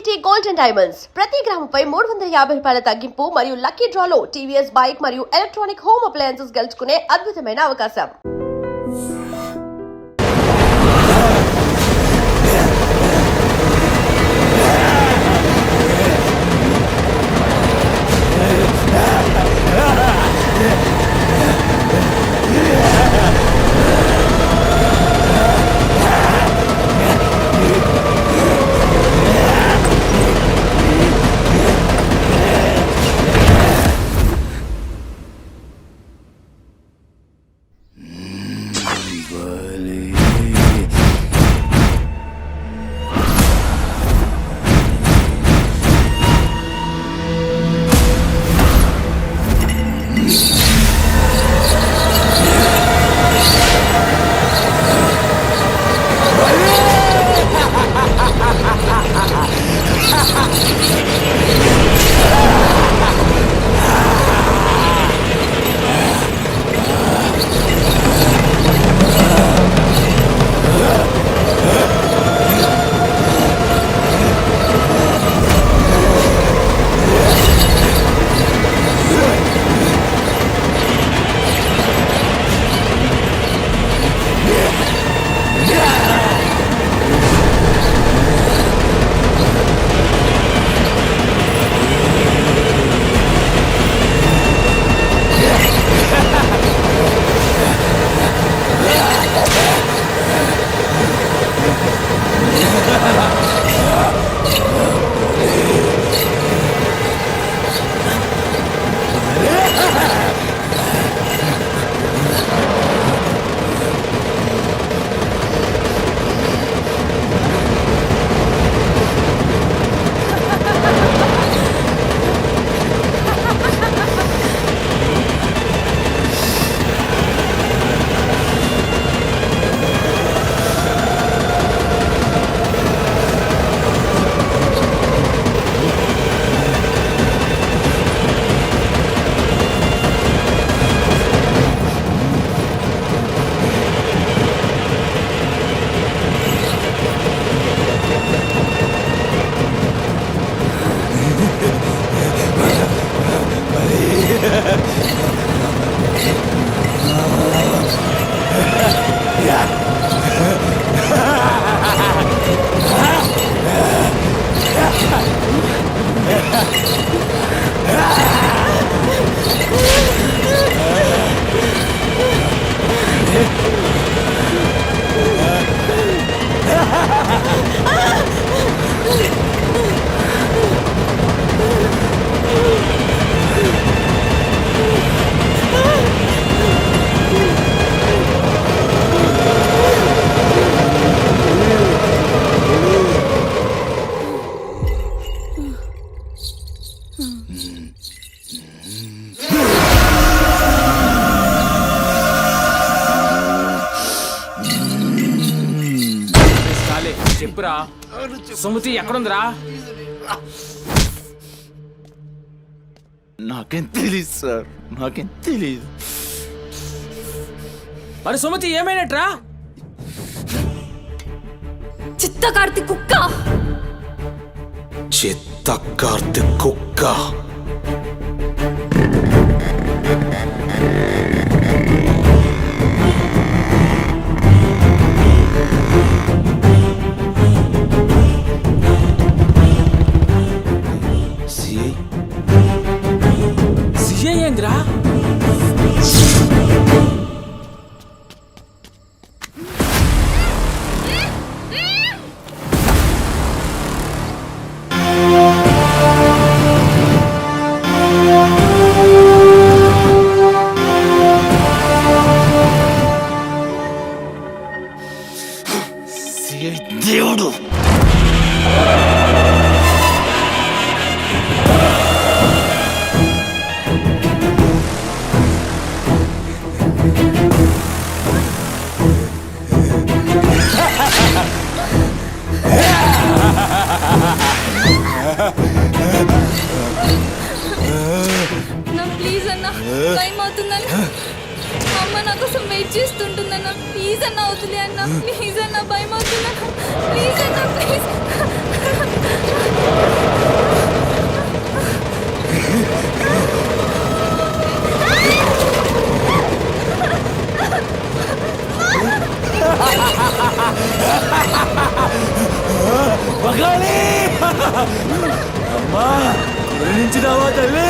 ITT Gold and Diamonds. ప్రతి గ్రాముపై 350 రూపాయల తగ్గింపు మరియు లక్కీ డ్రాలో టీవీఎస్ బైక్ మరియు ఎలక్ట్రానిక్ హోమ్ అప్లయన్సెస్ గెలుచుకునే అద్భుతమైన అవకాశం. చెప్పురా సుమతి ఎక్కడుందిరా? నాకేం తెలీదు సార్, నాకేం తెలీదు. మరి సుమతి ఏమైనట్రా? చిత్తకార్తి కుక్క, చిత్తకార్తి కుక్క. సిఐ ఏందిరా? తల్లి అమ్మా గురించినావా తల్లి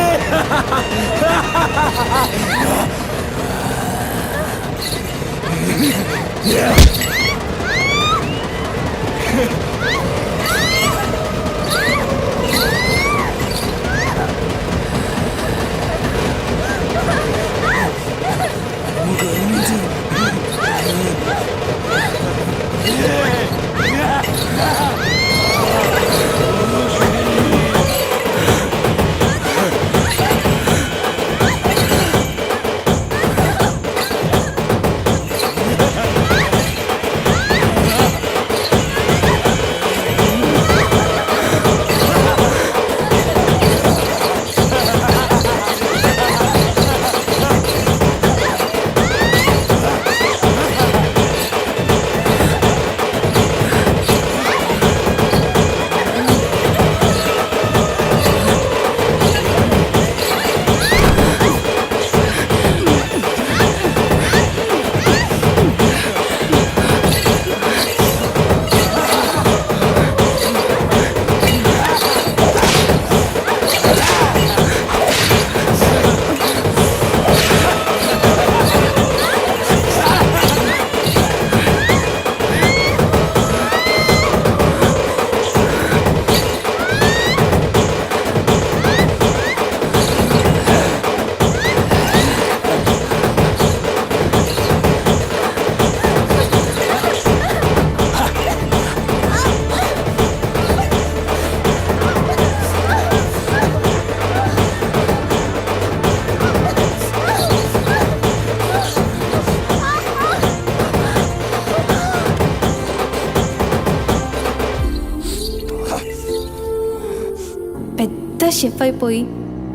పెద్ద షెఫ్ అయిపోయి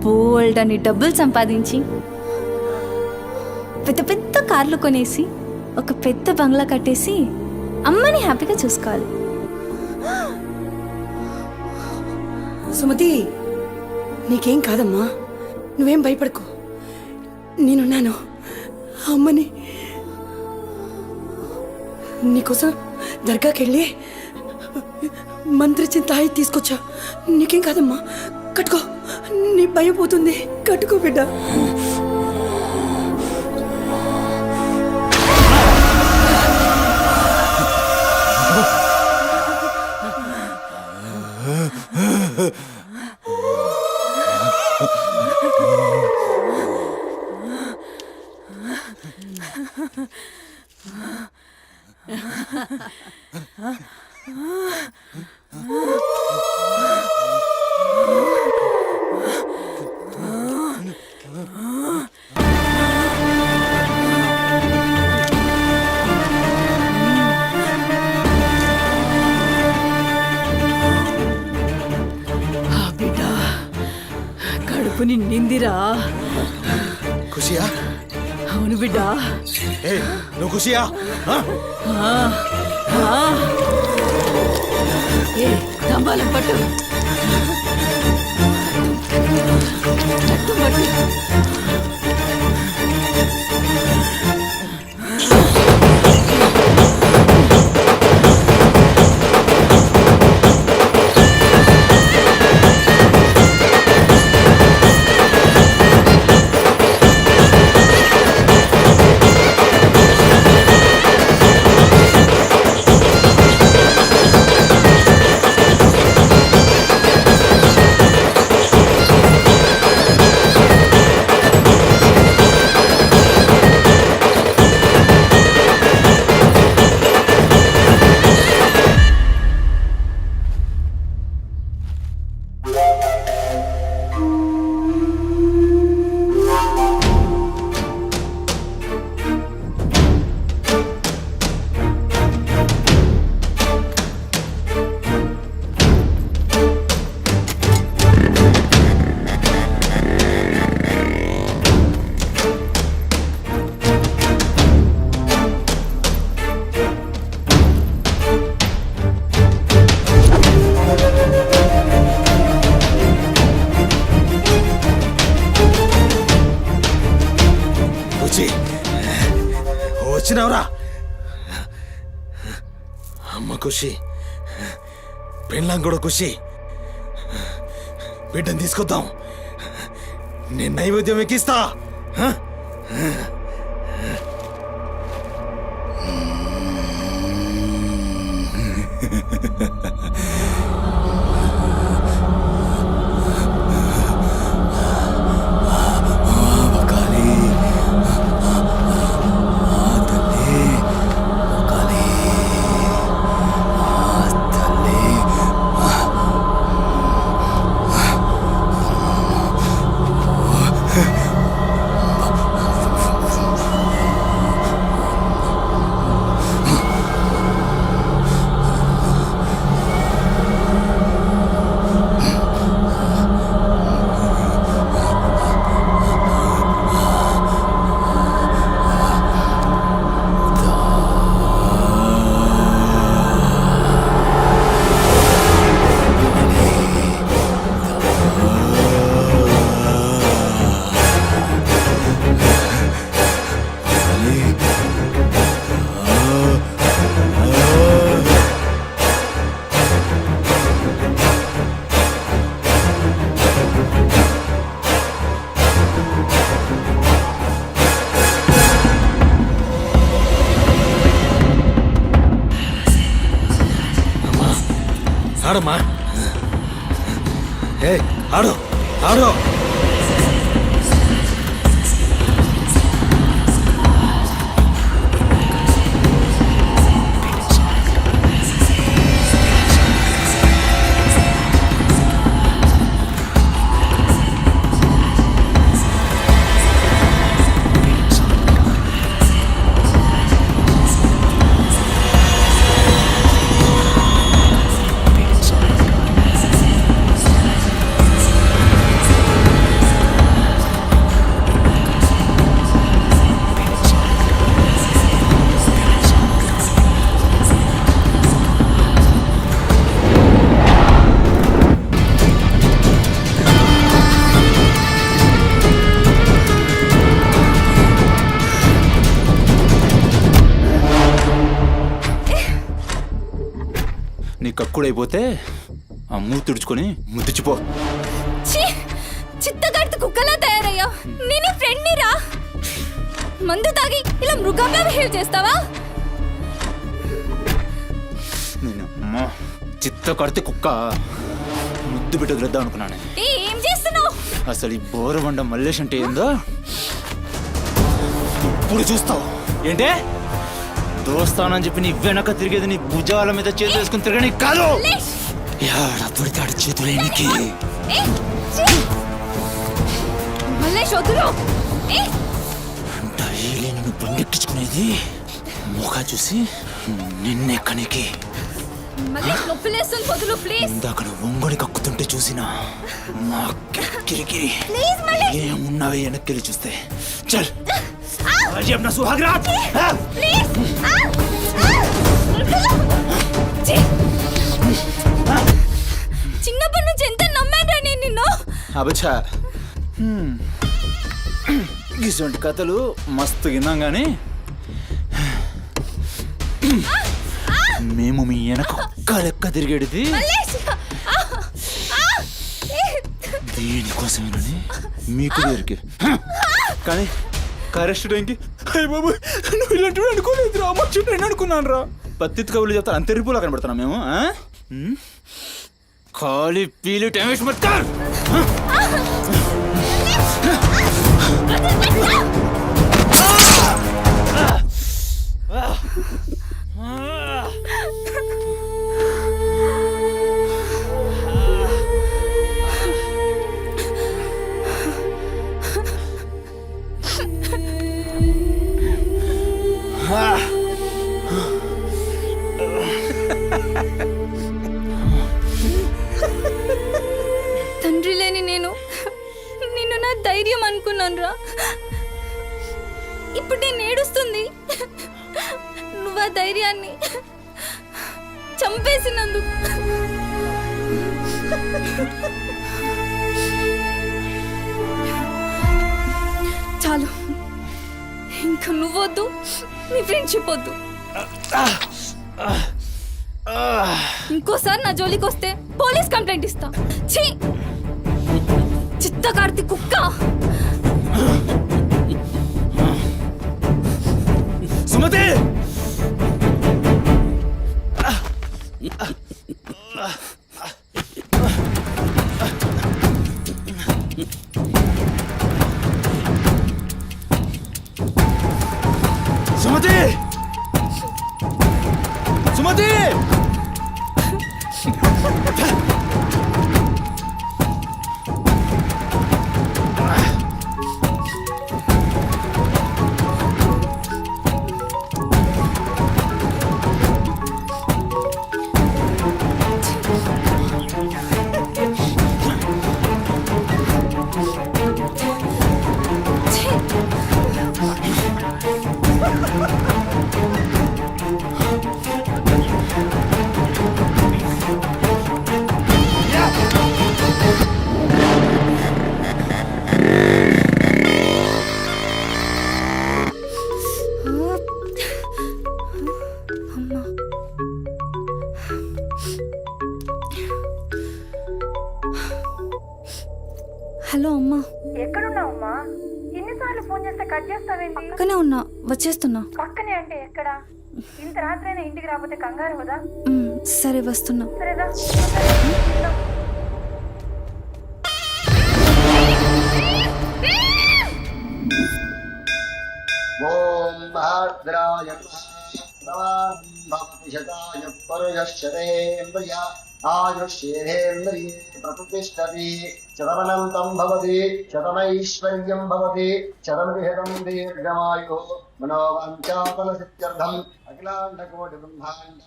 బోల్డ్ అని డబ్బులు సంపాదించి పెద్ద పెద్ద కార్లు కొనేసి ఒక పెద్ద బంగ్లా కట్టేసి అమ్మని హ్యాపీగా చూసుకోవాలి. సుమతి, నీకేం కాదమ్మా, నువ్వేం భయపడకు, నేనున్నాను. అమ్మని నీకోసం దర్గాకెళ్ళి మంత్రిచ్చిన తాయి తీసుకొచ్చా. నీకేం కాదమ్మా, కట్టుకో, నీ భయం పోతుంది, కట్టుకో బిడ్డ. కడుపు నిండిందిరా. ఖుషియా? అవును బిడ్డ. నువ్వు ఖుషియా? దంబాలం పట్టు, పట్టు పట్టు. వచ్చినావురా అమ్మ ఖుషి, పెళ్ళాం కూడా ఖుషి. బిడ్డను తీసుకొద్దాం. నేను నైవేద్యం ఎక్కిస్తా. హ? ఆడమ్మా. ఏ ఆడు ఆడు. నీ కక్కుడైపోతే ఆ మూతి తుడుచుకొని ముద్దుచిపో. చిత్తగట్టు కుక్కలా తయారయ్యా. నేను ఫ్రెండ్ రా. మందు తాగి ఇలా మృగంగా బిహేవ్ చేస్తావా? నేను అమ్మా చిత్త కడితే కుక్క ముద్దు బిడ్డ వదిలేద్దాం అనుకున్నాను. ఏం చేస్తున్నావు? అసలు ఈ బోరబండ మల్లేష్ అంటే ఏందో ఇప్పుడు చూస్తావు. ఏంటే దోస్తానని చెప్పి నీ వెనక తిరిగేది నీ భుజాల మీద చేతులు వేసుకుని తిరగని కాదు. యాడా పడితే చేతులేనికి డైలీ నిన్ను బండెక్కించుకునేది ముఖా చూసి నిన్నెక్కనికి. ఇందాక ఒంగొని కక్కుతుంటే చూసిన మా కిరికిరి ఏమున్నావే వెనక్కి చూస్తే. చల్ आज अपना सुहाग रात. చిన్నప్పటి నుంచి ఎంత నమ్మాను నేను నిన్ను. అబచ్చా ఇటువంటి కథలు మస్తు విన్నాం కానీ మేము మీ వెనక ఒక్క లెక్క తిరిగేది దీనికోసమేనని మీకు దొరికి. కానీ కరెస్ట్ టైంకి అయ్య బాబు నువ్వు ఇలాంటి అనుకోలేదు రా. అమ్మ చుట్టూ నేను అనుకున్నాను రా. పత్తిత్ కబుర్లు చెప్తాను అంతే రిపోలా కనబడుతున్నాం మేము. ఖాళీ పీలు టైం వేస్ట్ మత్ కర్. తండ్రి లేని నేను నిన్ను నా ధైర్యం అనుకున్నాను రా. ఇప్పుడు నేను ఏడుస్తుంది నువ్వు ఆ ధైర్యాన్ని చంపేసినందుకు. చాలు, ఇంకా నువ్వొద్దు, నీ ఫ్రెండ్షిప్ వద్దు. ఇంకోసారి నా జోలికి వస్తే పోలీస్ కంప్లైంట్ ఇస్తా. ఛీ, చిత్తకార్తి కుక్క. సుమతి సుమతి సుమతి హలో అమ్మా. ఎక్కడున్నావమ్మా? ఎన్నిసార్లు ఫోన్ చేస్తే కట్ చేస్తావేంటి? పక్కనే ఉన్నా, వచ్చేస్తున్నా. పక్కనే అంటే ఎక్కడ? ఇంత రాత్రైనా ఇంటికి రాకపోతే కంగారు కదా? సరే వస్తున్నా. సరేదా? ఓం భాద్రాయ భవతి శతాయ పరుయశ్చరేంద్రియ ఆయుష్యేంద్రియే ప్రతిష్టతి శతమనంతం భవతి శతమైశ్వర్యం భవతి శతమిహితం దీర్ఘమాయు మనోవాంఛాఫల సిద్ధ్యర్థం అఖిలాండకోటి బ్రహ్మాండ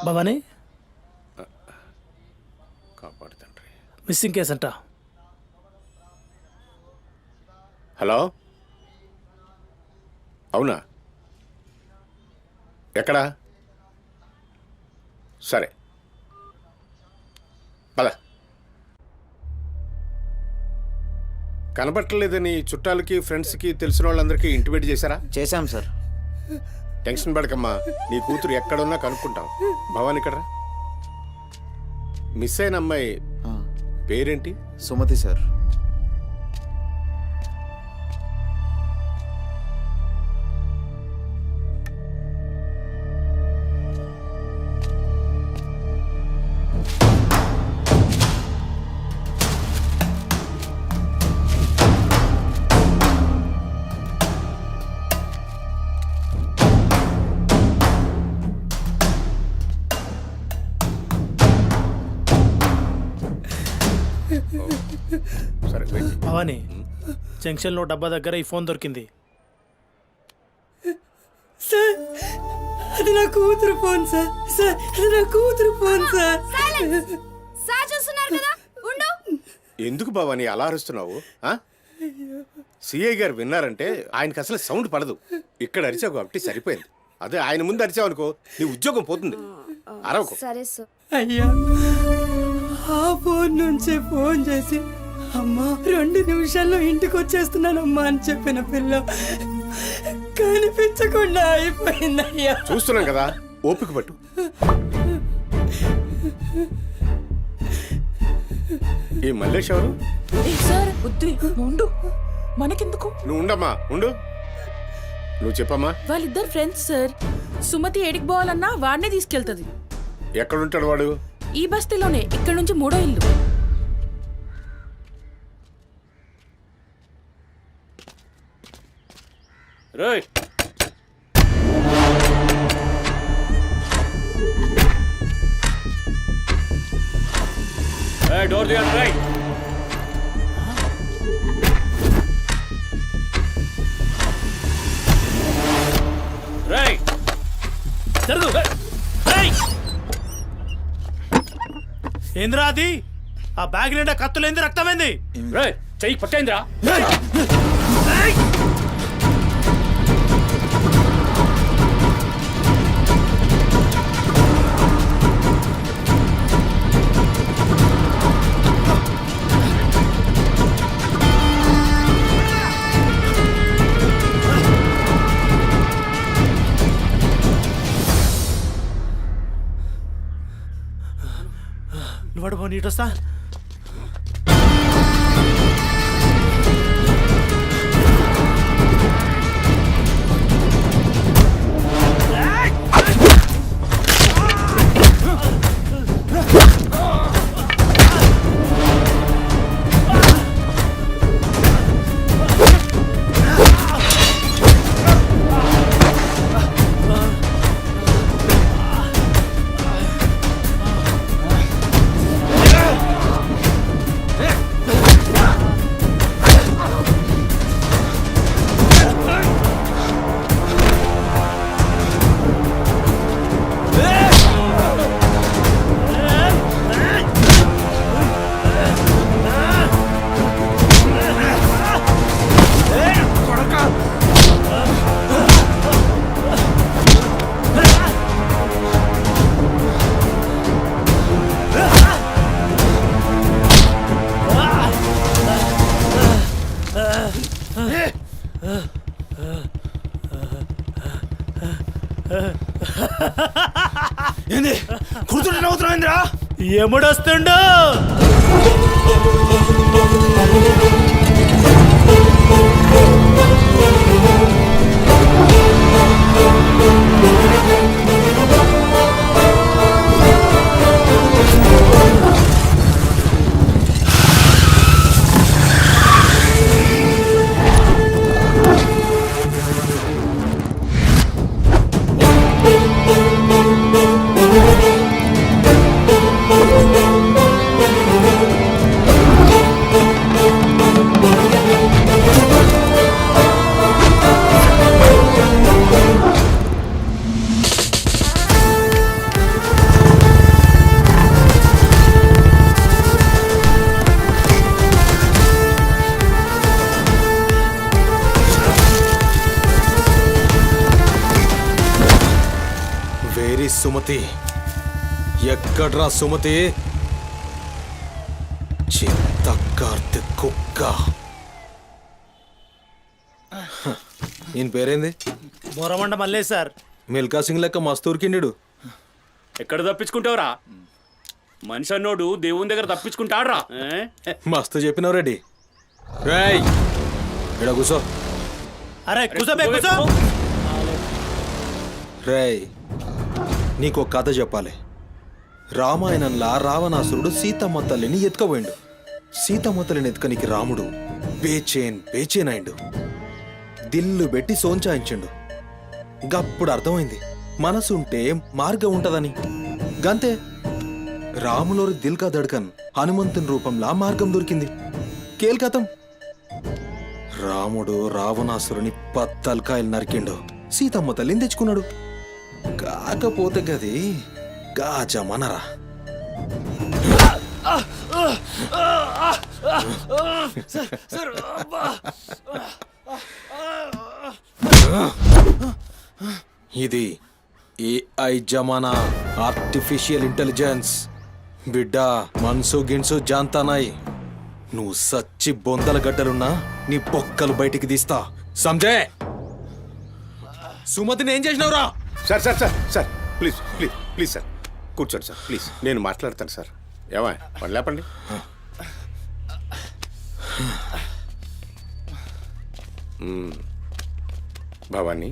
భవానీ కాపాడు తండ్రి. మిస్సింగ్ కేసు అంట. హలో, అవునా? ఎక్కడా? సరే పద. కనబట్టలేదని చుట్టాలకి ఫ్రెండ్స్కి తెలిసిన వాళ్ళందరికీ ఇంటిమేట్ చేశారా? చేశాం సార్. టెన్షన్ పడకమ్మా, నీ కూతురు ఎక్కడున్నా కనుక్కుంటాం. భవాని ఇక్కడ మిస్ అయిన అమ్మాయి పేరేంటి? సుమతి సార్. సరే వెయిట్. భవానీ, జంక్షన్లో డబ్బా దగ్గర ఈ ఫోన్ దొరికింది. సార్, అది నా కూతురు ఫోన్ సార్. సార్, అది నా కూతురు ఫోన్ సార్. సార్ చూస్తున్నారు కదా, ఉండు. ఎందుకు భవాని అలా అరుస్తున్నావు? సిఐ గారు విన్నారంటే ఆయనకి అసలు సౌండ్ పడదు. ఇక్కడ అరిచావు కాబట్టి సరిపోయింది. అదే ఆయన ముందు అరిచావు అనుకో, నీ ఉద్యోగం పోతుంది. అరవకు. సరే సార్. అయ్యా, ఆ ఫోన్ నుంచే ఫోన్ చేసి అమ్మా 2 నిమిషాల్లో ఇంటికి వచ్చేస్తున్నానమ్మా అని చెప్పిన పిల్ల కనిపించకుండా అయిపోయిందయ్యా. చూస్తున్నాం కదా, ఓపిక పట్టు. ఈ మల్లేష్ ఎవరు? సార్ ఉండు, మనకెందుకు? నువ్వు ఉండమ్మా, ఉండు. నువ్వు చెప్పమ్మా. వాళ్ళిద్దరు ఫ్రెండ్స్ సార్. సుమతి ఏడికి పోవాలన్నా వాడినే తీసుకెళ్తుంది. ఎక్కడుంటాడు వాడు? ఈ బస్తీలోనే, ఇక్కడ నుంచి 3వ ఇల్లు. రేయ్, డోర్ తీయండి. రేయ్, రేయ్ జరుగు. ఏంద్రా అది? ఆ బ్యాగ్ నిండా కత్తులేంది, రక్తమైంది. రేయ్, చెయ్యి పట్టేంద్రా. ఇటొస్తా. ఏంది కూర్చుంటే నవ్వుతున్నావు ఏందిరా? ఎముడొస్తుండు? వేరి సుమతి, ఎక్కడ్రా సుమతి? చిత్తకార్తె కుక్క. ఈయన పేరేంది? బొరమండ మల్లేష్ సార్. మిల్కా సింగ్ లెక్క మస్తు ఉరికిండు. ఎక్కడ తప్పించుకుంటావురా? మనిషి అన్నోడు దేవుని దగ్గర తప్పించుకుంటాడ్రా. మస్తు చెప్పినావు రెడ్డి. రేయ్ ఇక్కడ కూసో. అరే కూసోబే కూసో. రేయ్ నీకు ఒక కథ చెప్పాలి. రామాయణంలా రావణాసురుడు సీతమ్మ తల్లిని ఎత్తుకపోయిండు. సీతమ్మ తల్లిని ఎత్తుకనికి రాముడు బేచేన్ అయిండు. దిల్లు పెట్టి సోంచాయించిండు. గప్పుడు అర్థమైంది మనసుంటే మార్గం ఉంటదని. గంతే రాములోరి దిల్ కా దడ్కన్ హనుమంతుని రూపంలా మార్గం దొరికింది. కేల్కతం రాముడు రావణాసురుని 10 తలకాయలు నరికిండు. సీతమ్మ తల్లిని తెచ్చుకున్నాడు. కాకపోతే గది గాజమనరా. ఇది ఏఐ జమానా, ఆర్టిఫిషియల్ ఇంటెలిజెన్స్. బిడ్డ మనసు గిన్సు జాంతానాయ్. నువ్వు సచ్చి బొందల గడ్డలున్నా నీ బొక్కలు బయటికి తీస్తా. సంజే సుమతిని ఏం చేసినావురా? Sir sir sir sir please please please sir కూర్చోండి సార్ ప్లీజ్. నేను మాట్లాడతాను సార్. ఏమా వాళ్ళు లేపండి. భవానీ,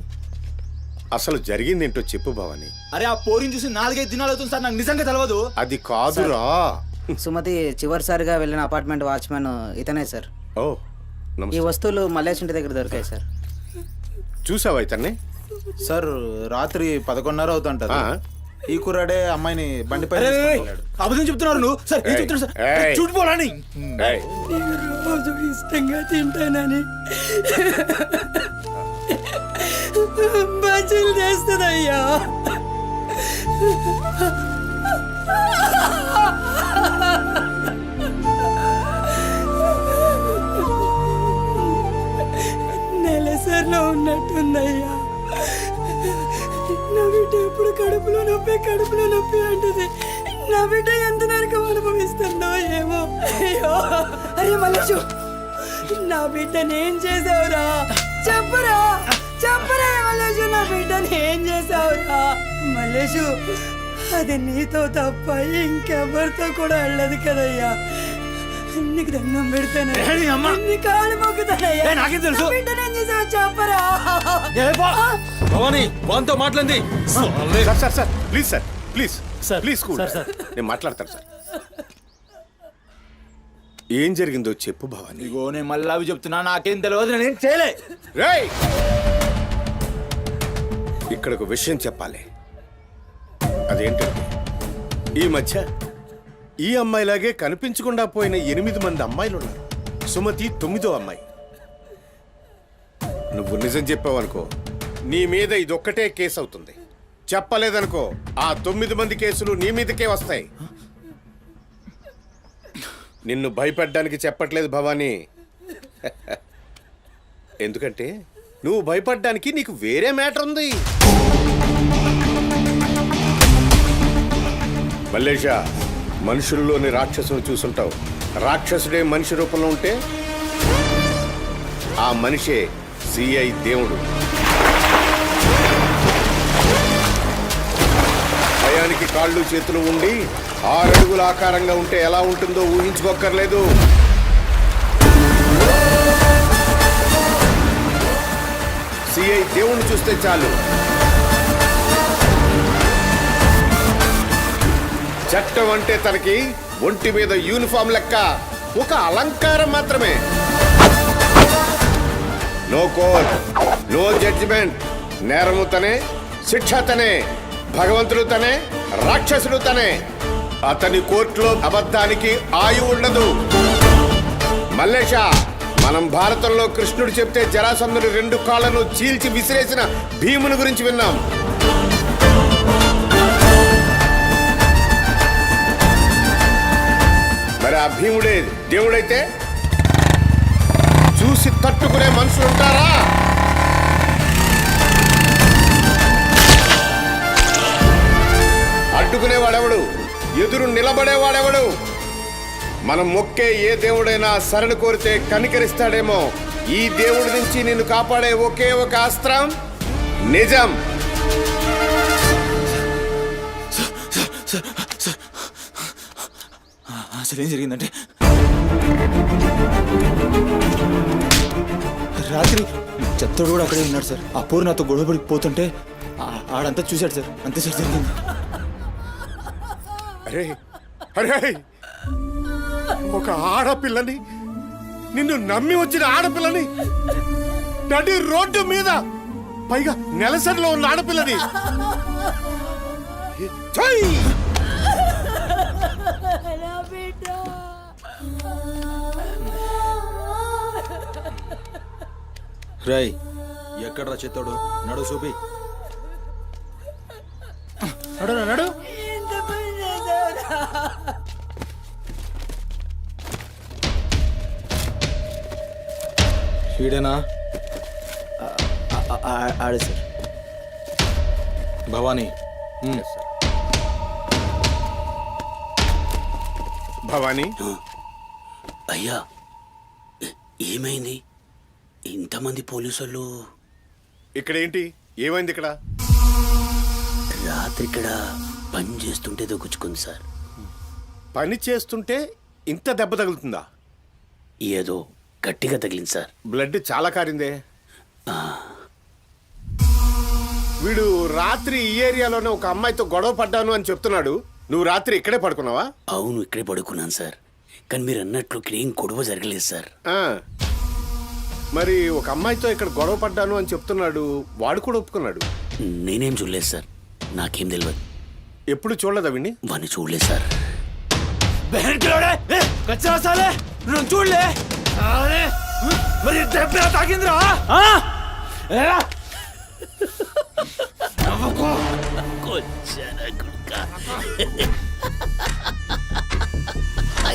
అసలు జరిగింది ఏంటో చెప్పు భవానీ. అరే ఆ పోరిని చూసి 4-5 దినాలు అవుతుంది సార్, నాకు నిజంగా తెలియదు. అది కాదురా. సుమతి చివరిసారిగా వెళ్ళిన అపార్ట్మెంట్ వాచ్మెన్ ఇతనే సార్. ఓ ఈ నమస్తే. వస్తువులు మల్లేష్ ఇంటి దగ్గర దొరికాయి సార్. చూసావా ఇతన్ని? సార్ రాత్రి 11:30 అవుతుంటది. ఆ. ఈ కుర్రాడే అమ్మాయిని బండిపై అబద్ధం చెప్తున్నారు నువ్వు. సార్ ఏం చెప్తున్నారు సార్? చూడిపోవాలని ఏయ్, రోజు ఇష్టంగా తింటానని బజ్జీలు చేస్తుందయ్యా. నెలసరిలో ఉన్నట్టుందయ్యా. నా బిడ్డ ఎప్పుడు కడుపులో నొప్పి అంటది. నా బిడ్డ ఎంత నరకం అనుభవిస్తుందో ఏమో. అయ్యో అరే మల్లేషు, నా బిడ్డని ఏం చేసావురా? చెప్పరా మల్లేషు, నా బిడ్డని ఏం చేసావురా? మల్లేషు అది నీతో తప్ప ఇంకెవరితో కూడా వెళ్ళదు కదయ్యా. నీకు దండం పెడతాను, నీ కాళ్ళు మొక్కుతానయ్యా. నాకేం తెలుసు? నా బిడ్డను ఏం చేసావో చెప్పరా. భవానీ వాంతో మాట్లాడింది. Sir sir sir please sir please sir, please cool sir, sir. నేను మాట్లాడతాను సార్. ఏం జరిగిందో చెప్పు భవానీ. ఇగో నేను మళ్ళీ అవి చెప్తున్నా, నాకేం తెలియదు, నేనేం చేయలే. రేయ్ ఇక్కడ ఒక విషయం చెప్పాలి. అదేంటంటే ఈ మధ్య ఈ అమ్మాయిలాగే కనిపించకుండా పోయిన 8 మంది అమ్మాయిలు ఉన్నారు. సుమతి 9వ అమ్మాయి. నువ్వు నిజం చెప్పావనుకో నీ మీద ఇదొక్కటే కేసు అవుతుంది. చెప్పలేదనుకో ఆ 9 మంది కేసులు నీ మీదకే వస్తాయి. నిన్ను భయపడ్డానికి చెప్పట్లేదు భవానీ. ఎందుకంటే నువ్వు భయపడ్డానికి నీకు వేరే మ్యాటర్ ఉంది. మల్లేషా, మనుషుల్లోని రాక్షసుని చూసుంటావు. రాక్షసుడే మనిషి రూపంలో ఉంటే ఆ మనిషే సిఐ దేవుడు. భయానికి కాళ్ళు చేతులు ఉండి 6 అడుగుల ఆకారంగా ఉంటే ఎలా ఉంటుందో ఊహించుకోక్కర్లేదు. సిఐ దేవుణ్ణి చూస్తే చాలు చట్టం అంటే తనకి ఒంటి మీద యూనిఫామ్ లెక్క ఒక అలంకారం మాత్రమే. No court, no judgement. నేరము తనే, శిక్ష తనే, భగవంతుడు తనే, రాక్షసుడు తనే. అతని కోర్టులో అబద్ధానికి ఆయువు ఉండదు. మల్లేష, మనం భారతంలో కృష్ణుడు చెప్తే జరాసంధుడు 2 కాళ్లను చీల్చి విసిరేసిన భీముని గురించి విన్నాం. మరి ఆ భీముడే దేవుడైతే చూసి తట్టుకునే మనుషులు ఉంటారా? అడ్డుకునేవాడెవడు? ఎదురు నిలబడేవాడెవడు? మనం మొక్కే ఏ దేవుడైనా శరణు కోరితే కనికరిస్తాడేమో. ఈ దేవుడి నుంచి నిన్ను కాపాడే ఒకే ఒక అస్త్రం నిజం. అసలు ఏం జరిగిందంటే రాత్రి చెత్తోడు కూడా అక్కడే ఉన్నాడు సార్. ఆ పూర్ నాతో గొడవపడికి పోతుంటే ఆడంతా చూశాడు సార్. అంతే సార్ జరిగింది. అరే అరే, ఒక ఆడపిల్లని, నిన్ను నమ్మి వచ్చిన ఆడపిల్లని నడి రోడ్డు మీద, పైగా నెలసరిలో ఉన్న ఆడపిల్లని ఛై! నా బిడ్డ. రై ఎక్కడ్రా చెత్తోడు? నడు చూపి. నడు నడు. ఎంత పని చేసావురా. ఈడేనా? ఆడే సార్. భవానీ. భవానీ, అయ్యా ఏమైంది? ఇంతమంది పోలీసులు ఇక్కడ ఏంటి? ఏమైంది ఇక్కడ? రాత్రి ఇక్కడ పని చేస్తుంటే దొక్కుచుకుంది సార్. పని చేస్తుంటే ఇంత దెబ్బ తగులుతుందా? ఏదో గట్టిగా తగిలింది సార్. బ్లడ్ చాలా కారిందే. వీడు రాత్రి ఈ ఏరియాలోనే ఒక అమ్మాయితో గొడవ పడ్డాను అని చెప్తున్నాడు. నువ్వు రాత్రి ఇక్కడే పడుకున్నావా? అవును, ఇక్కడే పడుకున్నాను సార్. కానీ మీరు అన్నట్లు ఇక్కడ ఏం గొడవ జరగలేదు సార్. మరి ఒక అమ్మాయితో ఇక్కడ గొడవ పడ్డాను అని చెప్తున్నాడు. వాడు కూడా ఒప్పుకున్నాడు. నేనేం చూడలేదు సార్, నాకేం తెలియదు. ఎప్పుడు చూడలేదా విని? వాడిని చూడలేదు సార్. చూడలే మరి తాకిందిరా.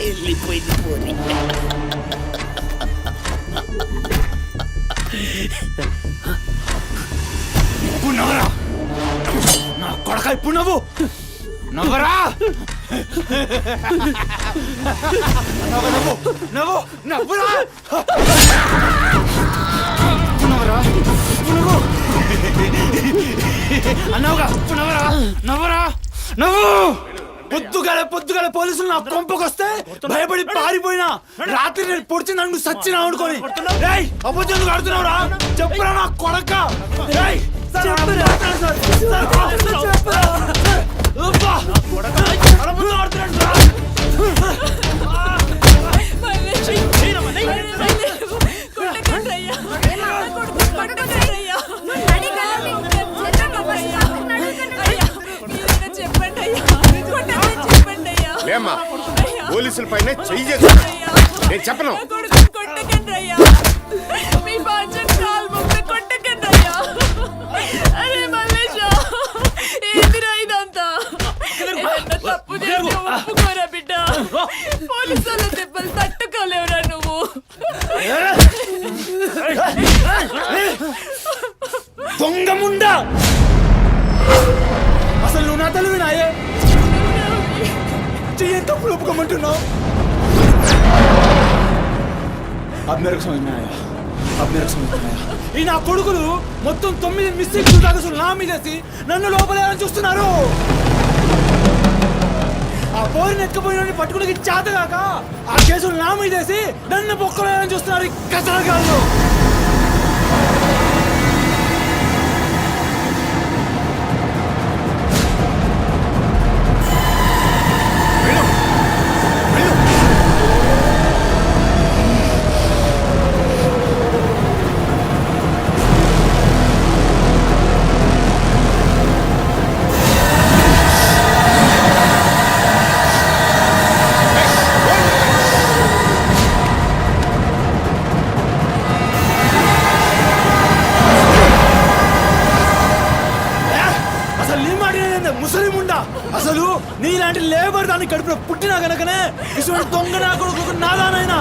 వెళ్ళిపోయింది పోనీ. ఇప్పుడు నవ్వరా నా కొడక. ఇప్పుడు నవ్వు నవ్వరా. నవ్వు నవ్వు నవ్వురా. నవ్వరా నవ్వు అన్నావుగా. నవ్వరా నవ్వరా. నువ్వు పొద్దుగాల పోలీసులు నా కొంపకొస్తే భయపడి పారిపోయినా రాత్రి నేను పొడిచి నన్ను సచ్చినా అనుకోని అబద్ధం ఆడుతున్నావురా చెప్పురా నా కొడక లేమ్మా పోలీసుల పైన చెయ్యి చేస్తా నేను చెప్పను. దెబ్బలు తట్టుకోలేవురా నువ్వు. దొంగ ముండా అసలు నువ్వు నా తల్లి నాయే చెయ్యి తప్పులు ఒప్పుకోమంటున్నావు. ఈ నా కొడుకులు మొత్తం 9 మిస్టేక్స్ దాకా నా మీదేసి నన్ను లోపలేయాలని చూస్తున్నారు. ఆ పోరిని ఎత్తుకుపోయిన పట్టుకుని చేతగాక ఆ కేసులు నా మీదేసి నన్ను పొక్కలేయాలని చూస్తున్నారు ఈ కసరగాళ్ళు. అసలు నీలాంటి లేబర్ దాన్ని కడుపులో పుట్టినా గనకనే ఇటువంటి దొంగ నా కొడుకు నాదానైనా.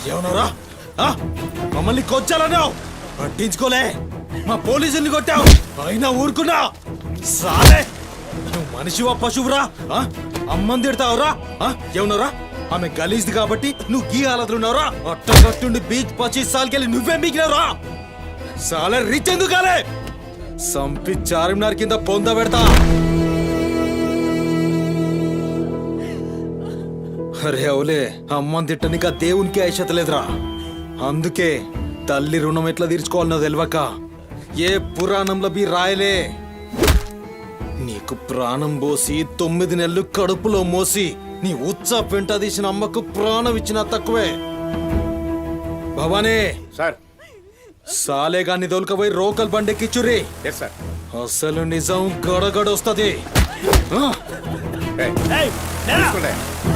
ఏమన్నారా? మమ్మల్ని కొచ్చాలన్నావు, పట్టించుకోలే. మా పోలీసుల్ని కొట్టావు, అయినా ఊరుకున్నా. సాలే నువ్వు మనిషివా పశువురా? అమ్మని తిడతావురా? ఏమన్నారా? ఆమె గలీజ్ది కాబట్టి నువ్వు గీ హాలతులున్నావురా? అట్టగట్టుండి బీచ్ 25 సార్కెళ్ళి నువ్వే మిగిలినవురా? సాలే రిచ్ ఎందుకాలే? సంపి చార్మినార్ కింద పొంద పెడతా. అరే అవులే, అమ్మని తిట్టనిక దేవునికి ఐషత లేదురా. అందుకే తల్లి రుణం ఎట్లా తీర్చుకోవాలనో తెలియక ఏ పురాణంలో బి రాయలే. నీకు ప్రాణం పోసి 9 నెలలు కడుపులో మోసి నీ ఉచ్చ పెంట తీసిన అమ్మకు ప్రాణం ఇచ్చినా తక్కువే. భవానీ సార్, సాలేగాన్ని దొలకపోయి రోకల్ బండెక్కిచ్చుర్రి. అసలు నిజం గడగడొస్తుంది.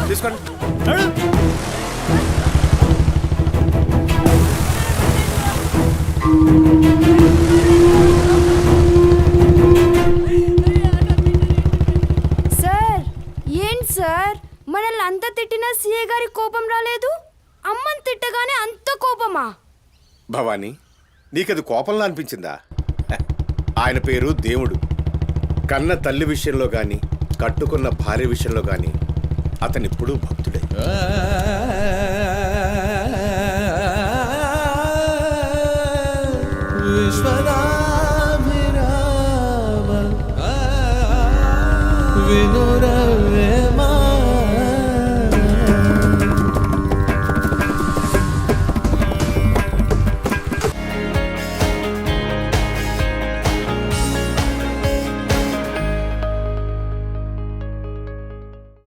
తీసుకోండి. సార్ ఏంటి సార్, మనల్ని అంత తిట్టినా సీఏ గారి కోపం రాలేదు? అమ్మని తిట్టగానే అంత కోపమా? భవానీ, నీకది కోపంలా అనిపించిందా? ఆయన పేరు దేవుడు. కన్న తల్లి విషయంలో గాని కట్టుకున్న భార్య విషయంలో గాని అతనిప్పుడు భక్తుడే. వినురా